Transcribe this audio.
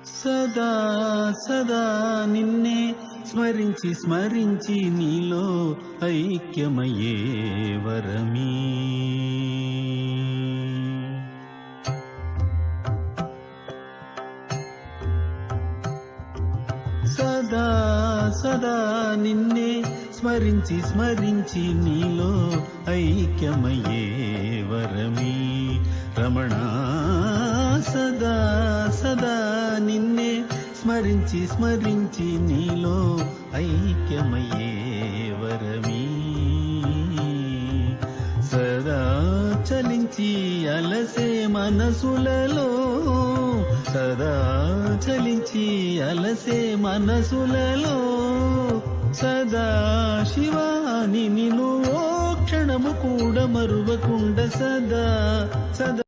సదా సదా నిన్నే స్మరించి స్మరించి నీలో ఐక్యమయ్యే వరమీ. సదా సదా నిన్నే స్మరించి స్మరించి నీలో ఐక్యమయ్యే వరమీ. రమణ సదా సదా నిన్నే స్మరించి స్మరించి నీలో ఐక్యమయ్యే వరమీ. సదా చలించి అలసే మనసులలో, సదా చలించి అలసే మనసులలో సదా శివాని నిన్ను ఓ క్షణము కూడా మరువకుండా సదా సదా